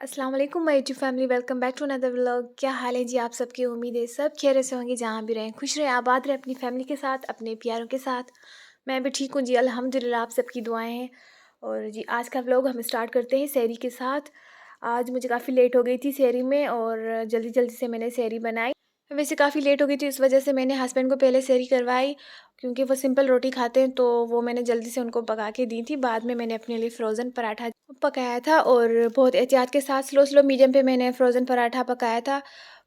अस्सलाम वालेकुम my YouTube family, welcome back to another vlog. क्या हाल है जी आप सबकी? उम्मीद है सब खैरियत से होंगे, जहाँ भी रहें खुश रहें, आबाद रहें अपनी फैमिली के साथ, अपने प्यारों के साथ। मैं भी ठीक हूँ जी, अल्हम्दुलिल्लाह, आप सबकी दुआएं हैं। और जी आज का व्लॉग हम स्टार्ट करते हैं सहरी के साथ। आज मुझे काफ़ी लेट हो गई थी सहरी में, और जल्दी जल्दी से मैंने सहरी बनाई। वैसे काफ़ी लेट हो गई थी, इस वजह से मैंने हस्बैंड को पहले सहरी करवाई, क्योंकि वो सिंपल रोटी खाते हैं, तो वो मैंने जल्दी से उनको पका के दी थी। बाद में मैंने अपने लिए फ़्रोज़न पराठा पकाया था, और बहुत एहतियात के साथ स्लो स्लो मीडियम पे मैंने फ़्रोज़न पराठा पकाया था।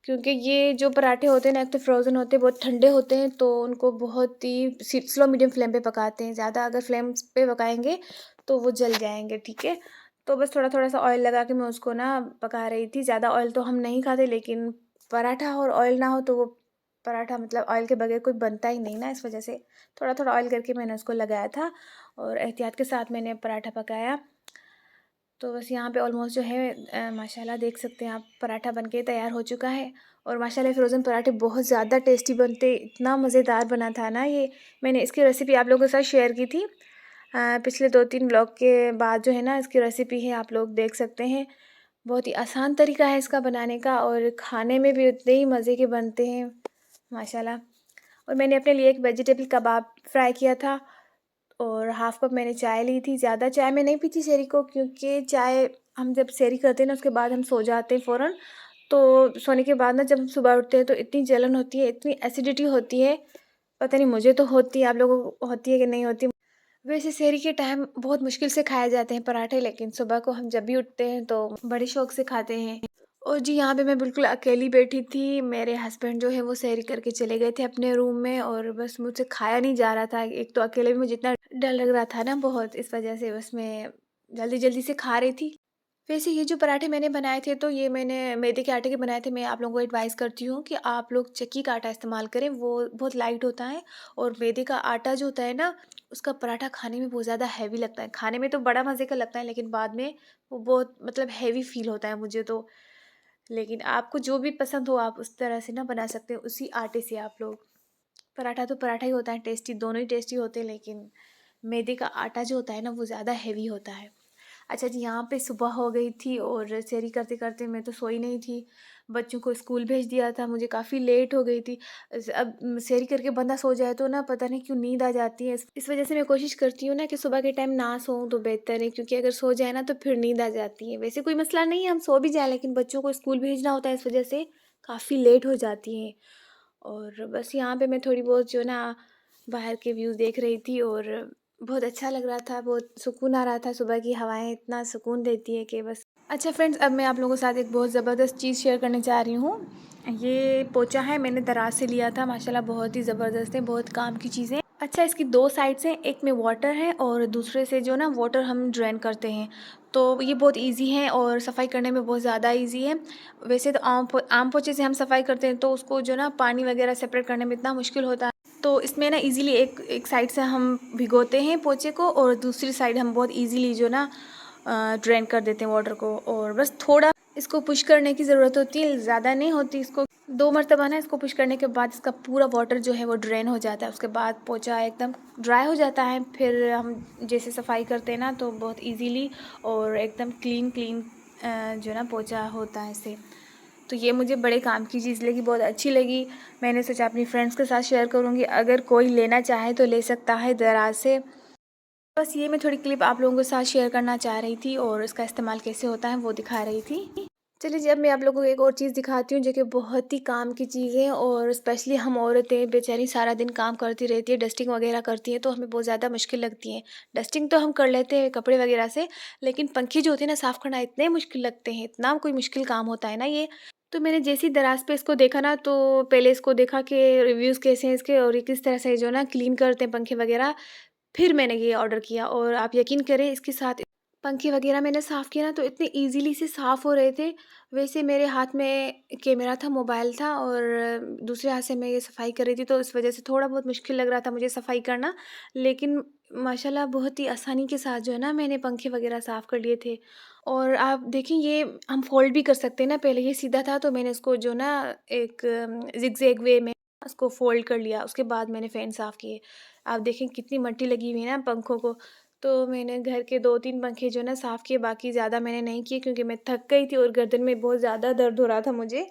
क्योंकि ये जो पराठे होते हैं ना, एक तो फ़्रोज़न होते हैं, बहुत ठंडे होते हैं, तो उनको बहुत ही स्लो मीडियम फ्लेम पे पकाते हैं। ज़्यादा अगर फ्लेम पे पकाएंगे तो वो जल जाएंगे, ठीक है। तो बस थोड़ा थोड़ा सा ऑयल लगा के मैं उसको ना पका रही थी। ज़्यादा ऑयल तो हम नहीं खाते, लेकिन पराठा और ऑयल ना हो तो वो पराठा मतलब ऑयल के बगैर कोई बनता ही नहीं ना, इस वजह से थोड़ा थोड़ा ऑयल करके मैंने उसको लगाया था, और एहतियात के साथ मैंने पराठा पकाया। तो बस यहाँ पे ऑलमोस्ट जो है माशाल्लाह देख सकते हैं आप, पराठा बनके तैयार हो चुका है। और माशाल्लाह फ़्रोज़न पराठे बहुत ज़्यादा टेस्टी बनते, इतना मज़ेदार बना था ना ये। मैंने इसकी रेसिपी आप लोगों के साथ शेयर की थी पिछले 2-3 ब्लॉग के बाद, जो है ना इसकी रेसिपी है, आप लोग देख सकते हैं। बहुत ही आसान तरीका है इसका बनाने का, और खाने में भी उतने ही मज़े के बनते हैं माशाल्लाह। और मैंने अपने लिए एक वेजिटेबल कबाब फ्राई किया था, और हाफ़ कप मैंने चाय ली थी। ज़्यादा चाय मैं नहीं पीती सेहरी को, क्योंकि चाय हम जब सेहरी करते हैं ना, उसके बाद हम सो जाते हैं फ़ौरन। तो सोने के बाद ना जब हम सुबह उठते हैं तो इतनी जलन होती है, इतनी एसिडिटी होती है, पता नहीं मुझे तो होती है, आप लोगों को होती है कि नहीं होती। वैसे सेहरी के टाइम बहुत मुश्किल से खाए जाते हैं पराठे, लेकिन सुबह को हम जब भी उठते हैं तो बड़े शौक से खाते हैं। और जी यहाँ पे मैं बिल्कुल अकेली बैठी थी, मेरे हस्बैंड जो है वो सेहरी करके चले गए थे अपने रूम में, और बस मुझसे खाया नहीं जा रहा था। एक तो अकेले में मुझे इतना डर लग रहा था ना बहुत, इस वजह से बस मैं जल्दी जल्दी से खा रही थी। वैसे ये जो पराठे मैंने बनाए थे, तो ये मैंने मैदे के आटे के बनाए थे। मैं आप लोगों को एडवाइस करती हूँ कि आप लोग चक्की का आटा इस्तेमाल करें, वो बहुत लाइट होता है। और मैदे का आटा जो होता है ना, उसका पराठा खाने में बहुत ज़्यादा हैवी लगता है। खाने में तो बड़ा मज़े का लगता है, लेकिन बाद में वो बहुत मतलब हैवी फ़ील होता है मुझे तो। लेकिन आपको जो भी पसंद हो आप उस तरह से ना बना सकते हो, उसी आटे से आप लोग। पराठा तो पराठा ही होता है, टेस्टी दोनों ही टेस्टी होते हैं, लेकिन मैदे का आटा जो होता है ना, वो ज़्यादा हैवी होता है। अच्छा जी, यहाँ पे सुबह हो गई थी, और सेहरी करते-करते मैं तो सोई नहीं थी। बच्चों को स्कूल भेज दिया था, मुझे काफ़ी लेट हो गई थी। अब सेहरी करके बंदा सो जाए तो ना पता नहीं क्यों नींद आ जाती है। इस वज़ह से मैं कोशिश करती हूँ ना कि सुबह के टाइम ना सोऊँ तो बेहतर है, क्योंकि अगर सो जाए ना तो फिर नींद आ जाती है। वैसे कोई मसला नहीं है, हम सो भी जाएँ, लेकिन बच्चों को स्कूल भेजना होता है, इस वज़ह से काफ़ी लेट हो जाती है। और बस यहाँ पे मैं थोड़ी बहुत जो ना बाहर के व्यूज़ देख रही थी, और बहुत अच्छा लग रहा था, बहुत सुकून आ रहा था। सुबह की हवाएँ इतना सुकून देती है कि बस। अच्छा फ्रेंड्स, अब मैं आप लोगों के साथ एक बहुत ज़बरदस्त चीज़ शेयर करने जा रही हूँ। ये पोंचा है, मैंने दराज से लिया था, माशाल्लाह बहुत ही ज़बरदस्त है, बहुत काम की चीज़ है। अच्छा, इसकी 2 साइड्स हैं, एक में वाटर है और दूसरे से जो ना वाटर हम ड्रेन करते हैं। तो ये बहुत ईज़ी है, और सफाई करने में बहुत ज़्यादा ईज़ी है। वैसे तो आम पोंचे से हम सफाई करते हैं, तो उसको जो ना पानी वगैरह सेपरेट करने में इतना मुश्किल होता है। तो इसमें ना इजीली एक एक साइड से हम भिगोते हैं पोंचे को, और दूसरी साइड हम बहुत इजीली जो ना ड्रेन कर देते हैं वाटर को। और बस थोड़ा इसको पुश करने की ज़रूरत होती है, ज़्यादा नहीं होती। इसको 2 मरतबा ना इसको पुश करने के बाद इसका पूरा वाटर जो है वो ड्रेन हो जाता है। उसके बाद पोंचा एकदम ड्राई हो जाता है। फिर हम जैसे सफाई करते हैं ना, तो बहुत इजीली और एकदम क्लीन क्लीन जो ना पोंचा होता है इससे। तो ये मुझे बड़े काम की चीज़ लगी, बहुत अच्छी लगी। मैंने सोचा अपनी फ्रेंड्स के साथ शेयर करूँगी, अगर कोई लेना चाहे तो ले सकता है दराज से। बस ये मैं थोड़ी क्लिप आप लोगों के साथ शेयर करना चाह रही थी, और इसका इस्तेमाल कैसे होता है वो दिखा रही थी। चलिए जी, अब मैं आप लोगों को एक और चीज़ दिखाती हूँ, जो कि बहुत ही काम की चीज़ है। और स्पेशली हम औरतें बेचारी सारा दिन काम करती रहती है, डस्टिंग वगैरह करती हैं, तो हमें बहुत ज़्यादा मुश्किल लगती है। डस्टिंग तो हम कर लेते हैं कपड़े वगैरह से, लेकिन पंखे जो होते हैं ना साफ़ करना इतने मुश्किल लगते हैं, इतना कोई मुश्किल काम होता है ना ये। तो मैंने जैसे ही दराज पे इसको देखा ना, तो पहले इसको देखा कि रिव्यूज़ कैसे हैं इसके, और ये किस तरह से जो ना क्लीन करते हैं पंखे वगैरह। फिर मैंने ये ऑर्डर किया, और आप यकीन करें इसके साथ पंखे वगैरह मैंने साफ़ किया ना, तो इतने ईज़िली से साफ़ हो रहे थे। वैसे मेरे हाथ में कैमरा था, मोबाइल था, और दूसरे हाथ से मैं ये सफाई कर रही थी, तो इस वज़ह से थोड़ा बहुत मुश्किल लग रहा था मुझे सफाई करना। लेकिन माशाल्लाह बहुत ही आसानी के साथ जो है ना मैंने पंखे वगैरह साफ़ कर लिए थे। और आप देखें, ये हम फ़ोल्ड भी कर सकते हैं ना। पहले ये सीधा था, तो मैंने इसको जो ना एक ज़िगज़ैग वे में उसको फ़ोल्ड कर लिया। उसके बाद मैंने फ़ैन साफ़ किए। आप देखें कितनी मट्टी लगी हुई है ना पंखों को। तो मैंने घर के 2-3 पंखे जो है ना साफ़ किए, बाकी ज़्यादा मैंने नहीं किए क्योंकि मैं थक गई थी और गर्दन में बहुत ज़्यादा दर्द हो रहा था मुझे।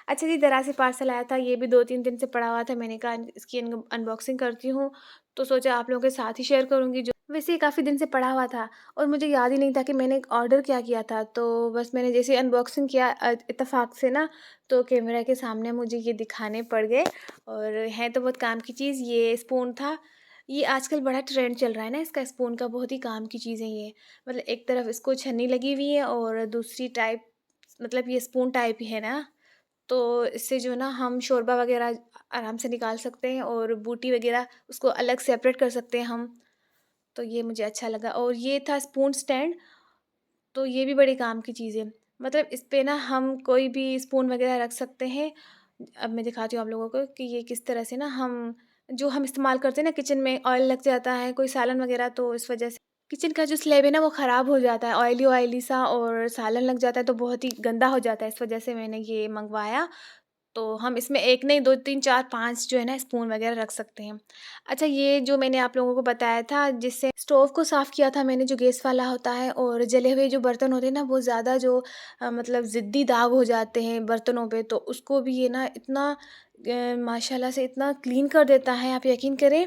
अच्छा जी, दराज़ से पार्सल आया था, ये भी 2-3 दिन से पड़ा हुआ था। मैंने कहा इसकी अनबॉक्सिंग करती हूँ, तो सोचा आप लोगों के साथ ही शेयर करूँगी। जो वैसे ये काफ़ी दिन से पड़ा हुआ था और मुझे याद ही नहीं था कि मैंने एक ऑर्डर क्या किया था। तो बस मैंने जैसे अनबॉक्सिंग किया इत्तेफ़ाक से ना, तो कैमरा के सामने मुझे ये दिखाने पड़ गए और है तो बहुत काम की चीज़। ये स्पून था। ये आजकल बड़ा ट्रेंड चल रहा है ना इसका स्पून का, बहुत ही काम की चीज़ है ये। मतलब एक तरफ इसको छन्नी लगी हुई है और दूसरी टाइप, मतलब ये स्पून टाइप ही है ना, तो इससे जो है ना हम शोरबा वग़ैरह आराम से निकाल सकते हैं और बूटी वग़ैरह उसको अलग सेपरेट कर सकते हैं हम। तो ये मुझे अच्छा लगा और ये था स्पून स्टैंड, तो ये भी बड़े काम की चीज़ है। मतलब इस पे ना हम कोई भी स्पून वग़ैरह रख सकते हैं। अब मैं दिखाती हूँ आप लोगों को कि ये किस तरह से ना हम जो हम इस्तेमाल करते हैं ना किचन में, ऑयल लग जाता है, कोई सालन वग़ैरह, तो इस वज़ह से किचन का जो स्लैब है ना वो ख़राब हो जाता है, ऑयली-ऑयली सा, और सालन लग जाता है तो बहुत ही गंदा हो जाता है। इस वज़ह से मैंने ये मँगवाया। तो हम इसमें 1 नहीं 2, 3, 4, 5 जो है ना स्पून वग़ैरह रख सकते हैं। अच्छा, ये जो मैंने आप लोगों को बताया था जिससे स्टोव को साफ़ किया था मैंने, जो गैस वाला होता है, और जले हुए जो बर्तन होते हैं ना, वो ज़्यादा जो मतलब ज़िद्दी दाग हो जाते हैं बर्तनों पे, तो उसको भी ये ना इतना माशाल्लाह से इतना क्लीन कर देता है, आप यकीन करें।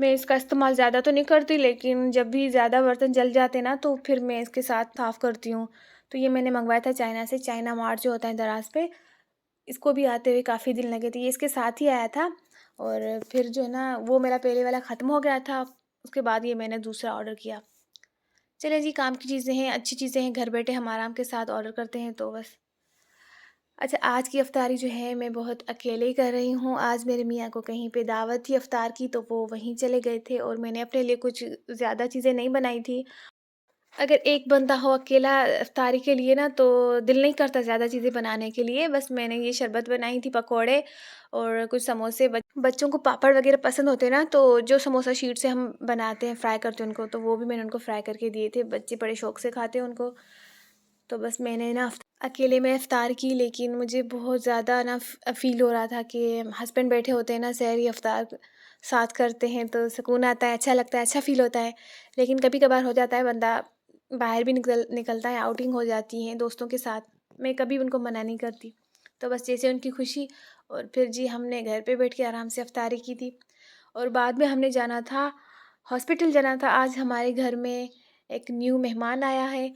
मैं इसका इस्तेमाल ज़्यादा तो नहीं करती, लेकिन जब भी ज़्यादा बर्तन जल जाते हैं ना, तो फिर मैं इसके साथ साफ़ करती हूँ। तो ये मैंने मँगवाया था चाइना से, चाइना मार्ट जो होता है दराज़ पे। इसको भी आते हुए काफ़ी दिन लगे थे, ये इसके साथ ही आया था। और फिर जो है ना वो मेरा पहले वाला ख़त्म हो गया था, उसके बाद ये मैंने दूसरा ऑर्डर किया। चलिए जी, काम की चीज़ें हैं, अच्छी चीज़ें हैं, घर बैठे हम आराम के साथ ऑर्डर करते हैं तो बस। अच्छा, आज की इफ्तारी जो है मैं बहुत अकेले ही कर रही हूँ। आज मेरे मियाँ को कहीं पे दावत थी इफ्तार की, तो वो वहीं चले गए थे और मैंने अपने लिए कुछ ज़्यादा चीज़ें नहीं बनाई थी। अगर एक बंदा हो अकेला इफ्तारी के लिए ना, तो दिल नहीं करता ज़्यादा चीज़ें बनाने के लिए। बस मैंने ये शरबत बनाई थी, पकौड़े और कुछ समोसे। बच्चों को पापड़ वग़ैरह पसंद होते हैं ना, तो जो समोसा शीट से हम बनाते हैं, फ्राई करते हैं उनको, तो वो भी मैंने उनको फ्राई करके दिए थे। बच्चे बड़े शौक से खाते हैं उनको। तो बस मैंने ना अकेले में इफ्तार की, लेकिन मुझे बहुत ज़्यादा ना फ़ील हो रहा था कि हस्बैंड बैठे होते हैं ना, सहरी इफ्तार साथ करते हैं तो सुकून आता है, अच्छा लगता है, अच्छा फ़ील होता है। लेकिन कभी-कभार हो जाता है बंदा बाहर भी निकलता है, आउटिंग हो जाती है दोस्तों के साथ। मैं कभी उनको मना नहीं करती। तो बस जैसे उनकी खुशी, और फिर जी हमने घर पे बैठ के आराम से इफ्तारी की थी। और बाद में हमने जाना था, हॉस्पिटल जाना था। आज हमारे घर में एक न्यू मेहमान आया है,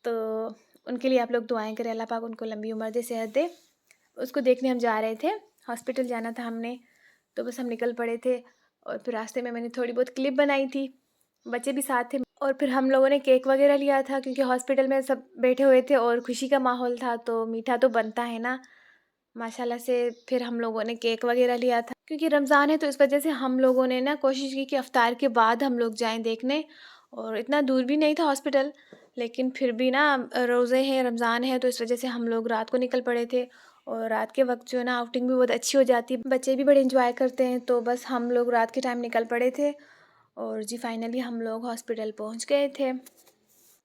तो उनके लिए आप लोग दुआएँ करें, अल्लाह पाक उनको लंबी उम्र दे, सेहत दे। उसको देखने हम जा रहे थे, हॉस्पिटल जाना था हमने, तो बस हम निकल पड़े थे। और फिर रास्ते में मैंने थोड़ी बहुत क्लिप बनाई थी, बच्चे भी साथ थे। और फिर हम लोगों ने केक वगैरह लिया था क्योंकि हॉस्पिटल में सब बैठे हुए थे और खुशी का माहौल था, तो मीठा तो बनता है ना, माशाल्लाह से। फिर हम लोगों ने केक वगैरह लिया था क्योंकि रमज़ान है, तो इस वजह से हम लोगों ने ना कोशिश की कि इफ्तार के बाद हम लोग जाएँ देखने। और इतना दूर भी नहीं था हॉस्पिटल, लेकिन फिर भी ना रोज़े हैं, रमज़ान है, तो इस वजह से हम लोग रात को निकल पड़े थे। और रात के वक़्त जो है ना आउटिंग भी बहुत अच्छी हो जाती है, बच्चे भी बड़े एंजॉय करते हैं, तो बस हम लोग रात के टाइम निकल पड़े थे। और जी फाइनली हम लोग हॉस्पिटल पहुंच गए थे।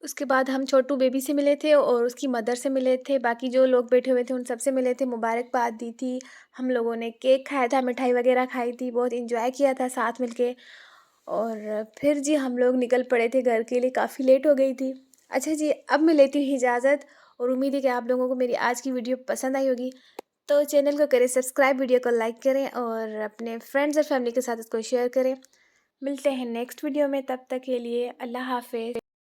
उसके बाद हम छोटू बेबी से मिले थे और उसकी मदर से मिले थे, बाकी जो लोग बैठे हुए थे उन सब से मिले थे, मुबारकबाद दी थी। हम लोगों ने केक खाया था, मिठाई वगैरह खाई थी, बहुत एंजॉय किया था साथ मिलके। और फिर जी हम लोग निकल पड़े थे घर के लिए, काफ़ी लेट हो गई थी। अच्छा जी, अब मैं लेती हूँ इजाज़त, और उम्मीद है कि आप लोगों को मेरी आज की वीडियो पसंद आई होगी। तो चैनल को करें सब्सक्राइब, वीडियो को लाइक करें और अपने फ्रेंड्स और फैमिली के साथ इसको शेयर करें। मिलते हैं नेक्स्ट वीडियो में, तब तक के लिए अल्लाह हाफ़िज़।